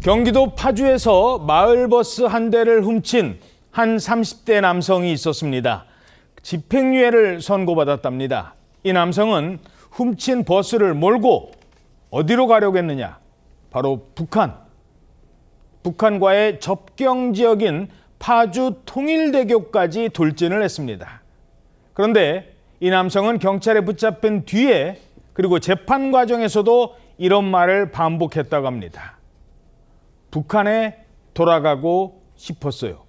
경기도 파주에서 마을버스 한 대를 훔친 한 30대 남성이 있었습니다. 집행유예를 선고받았답니다. 이 남성은 훔친 버스를 몰고 어디로 가려고 했느냐? 바로 북한과의 접경 지역인 파주 통일대교까지 돌진을 했습니다. 그런데 이 남성은 경찰에 붙잡힌 뒤에 그리고 재판 과정에서도 이런 말을 반복했다고 합니다. 북한에 돌아가고 싶었어요.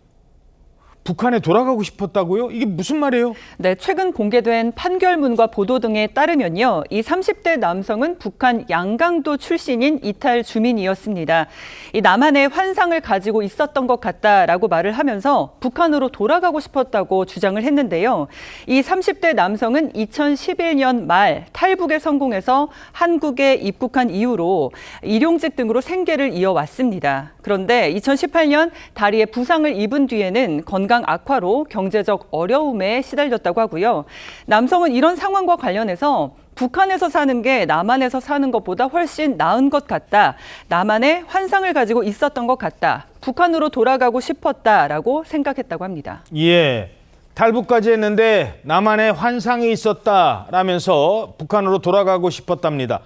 북한에 돌아가고 싶었다고요? 이게 무슨 말이에요? 네, 최근 공개된 판결문과 보도 등에 따르면요. 이 30대 남성은 북한 양강도 출신인 이탈 주민이었습니다. 이 남한의 환상을 가지고 있었던 것 같다라고 말을 하면서 북한으로 돌아가고 싶었다고 주장을 했는데요. 이 30대 남성은 2011년 말 탈북에 성공해서 한국에 입국한 이후로 일용직 등으로 생계를 이어왔습니다. 그런데 2018년 다리에 부상을 입은 뒤에는 건강 악화로 경제적 어려움에 시달렸다고 하고요. 남성은 이런 상황과 관련해서 북한에서 사는 게 남한에서 사는 것보다 훨씬 나은 것 같다. 남한의 환상을 가지고 있었던 것 같다. 북한으로 돌아가고 싶었다라고 생각했다고 합니다. 예, 탈북까지 했는데 남한의 환상이 있었다라면서 북한으로 돌아가고 싶었답니다.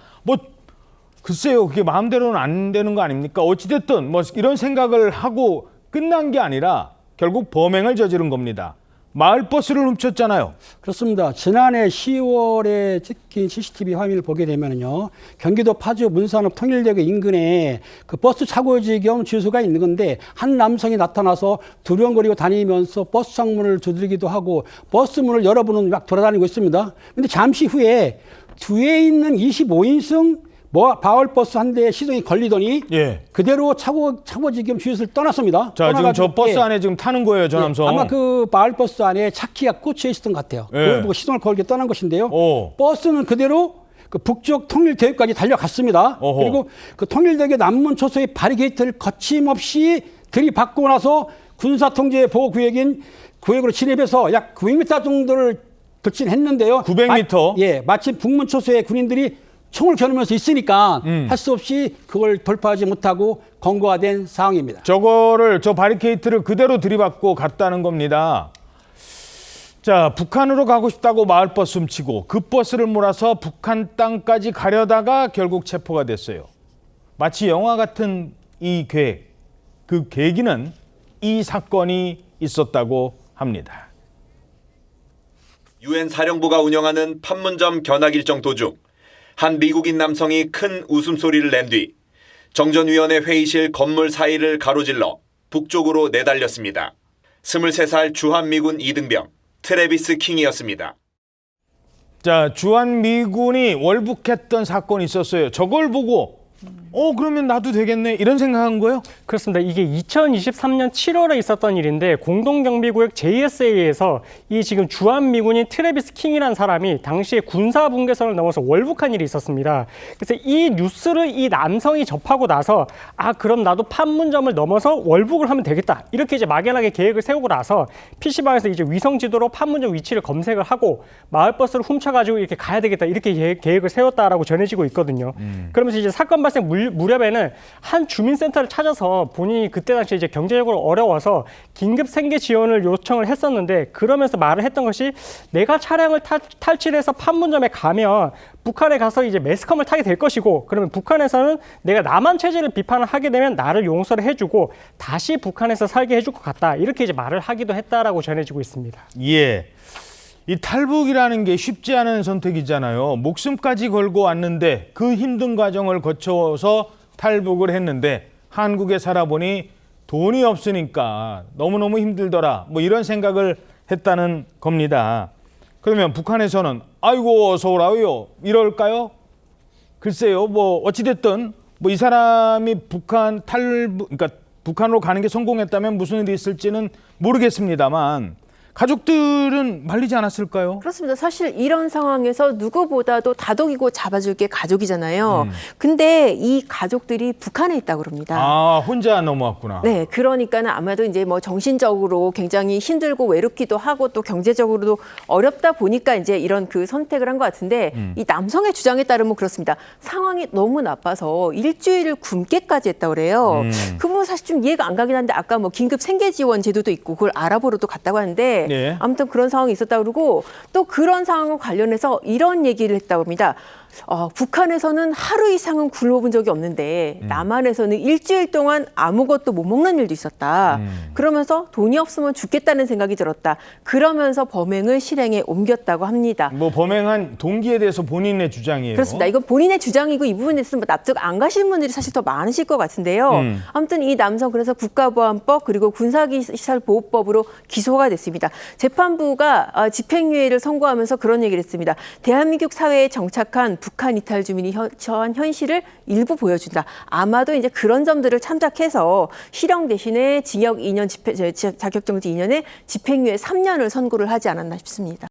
글쎄요, 그게 마음대로는 안 되는 거 아닙니까? 어찌됐든 이런 생각을 하고 끝난 게 아니라 결국 범행을 저지른 겁니다. 마을버스를 훔쳤잖아요. 그렇습니다. 지난해 10월에 찍힌 CCTV 화면을 보게 되면요, 경기도 파주 문산읍 통일대교 인근에 그 버스 차고지 겸 주소가 있는 건데 한 남성이 나타나서 두려움거리고 다니면서 버스 창문을 두드리기도 하고 버스 문을 여러분은 막 돌아다니고 있습니다. 그런데 잠시 후에 뒤에 있는 25인승 마을버스 한 대에 시동이 걸리더니 그대로 차고지 겸 주유소를 떠났습니다. 자, 지금 저 버스 안에 지금 타는 거예요, 저 남성. 아마 그 마을버스 안에 차키가 꽂혀 있었던 것 같아요. 그걸 보고 시동을 걸게 떠난 것인데요. 버스는 그대로 그 북쪽 통일대교까지 달려갔습니다. 그리고 그 통일대교 남문초소의 바리게이트를 거침없이 들이받고 나서 군사통제 보호구역인 구역으로 진입해서 약 900m 정도를 돌진했는데요. 900m? 마침 북문초소의 군인들이 총을 겨누면서 있으니까 할 수 없이 그걸 돌파하지 못하고 검거가 된 상황입니다. 저 바리케이트를 그대로 들이받고 갔다는 겁니다. 자, 북한으로 가고 싶다고 마을버스 훔치고 그 버스를 몰아서 북한 땅까지 가려다가 결국 체포가 됐어요. 마치 영화 같은 이 계획, 그 계기는 이 사건이 있었다고 합니다. 유엔 사령부가 운영하는 판문점 견학 일정 도중 한 미국인 남성이 큰 웃음소리를 낸 뒤 정전위원회 회의실 건물 사이를 가로질러 북쪽으로 내달렸습니다. 23살 주한미군 이등병 트래비스 킹이었습니다. 자, 주한미군이 월북했던 사건이 있었어요. 저걸 보고 그러면 나도 되겠네 이런 생각한 거예요? 그렇습니다. 이게 2023년 7월에 있었던 일인데 공동경비구역 JSA에서 이 지금 주한미군인 트래비스 킹이라는 사람이 당시에 군사분계선을 넘어서 월북한 일이 있었습니다. 그래서 이 뉴스를 이 남성이 접하고 나서 그럼 나도 판문점을 넘어서 월북을 하면 되겠다. 이렇게 이제 막연하게 계획을 세우고 나서 PC방에서 이제 위성 지도로 판문점 위치를 검색을 하고 마을버스를 훔쳐가지고 이렇게 가야 되겠다. 이렇게 계획을 세웠다라고 전해지고 있거든요. 그러면서 이제 사건 발생 무렵에는 한 주민센터를 찾아서 본인이 그때 당시 이제 경제적으로 어려워서 긴급 생계 지원을 요청을 했었는데 그러면서 말을 했던 것이 내가 차량을 탈취해서 판문점에 가면 북한에 가서 이제 매스컴을 타게 될 것이고 그러면 북한에서는 내가 남한 체제를 비판을 하게 되면 나를 용서를 해주고 다시 북한에서 살게 해줄 것 같다. 이렇게 이제 말을 하기도 했다라고 전해지고 있습니다. 예. 이 탈북이라는 게 쉽지 않은 선택이잖아요. 목숨까지 걸고 왔는데 그 힘든 과정을 거쳐서 탈북을 했는데 한국에 살아보니 돈이 없으니까 너무너무 힘들더라. 이런 생각을 했다는 겁니다. 그러면 북한에서는 아이고 어서 오라요 이럴까요? 글쎄요. 어찌됐든 이 사람이 그러니까 북한으로 가는 게 성공했다면 무슨 일이 있을지는 모르겠습니다만 가족들은 말리지 않았을까요? 그렇습니다. 사실 이런 상황에서 누구보다도 다독이고 잡아줄 게 가족이잖아요. 근데 이 가족들이 북한에 있다고 그럽니다. 아, 혼자 넘어왔구나. 네, 그러니까는 아마도 이제 뭐 정신적으로 굉장히 힘들고 외롭기도 하고 또 경제적으로도 어렵다 보니까 이제 이런 그 선택을 한 것 같은데 이 남성의 주장에 따르면 그렇습니다. 상황이 너무 나빠서 일주일을 굶게까지 했다고 그래요. 그 부분 사실 좀 이해가 안 가긴 한데 아까 뭐 긴급 생계 지원 제도도 있고 그걸 알아보러도 갔다고 하는데 네. 아무튼 그런 상황이 있었다고 그러고 또 그런 상황과 관련해서 이런 얘기를 했다고 합니다. 북한에서는 하루 이상은 굶어본 적이 없는데 남한에서는 일주일 동안 아무것도 못 먹는 일도 있었다. 그러면서 돈이 없으면 죽겠다는 생각이 들었다. 그러면서 범행을 실행에 옮겼다고 합니다. 뭐 범행한 동기에 대해서 본인의 주장이에요. 그렇습니다. 이건 본인의 주장이고 이 부분에 있어서 납득 안 가시는 분들이 사실 더 많으실 것 같은데요. 아무튼 이 남성 그래서 국가보안법 그리고 군사시설보호법으로 기소가 됐습니다. 재판부가 집행유예를 선고하면서 그런 얘기를 했습니다. 대한민국 사회에 정착한 북한 이탈 주민이 처한 현실을 일부 보여준다. 아마도 이제 그런 점들을 참작해서 실형 대신에 징역 2년 자격정지 2년에 집행유예 3년을 선고를 하지 않았나 싶습니다.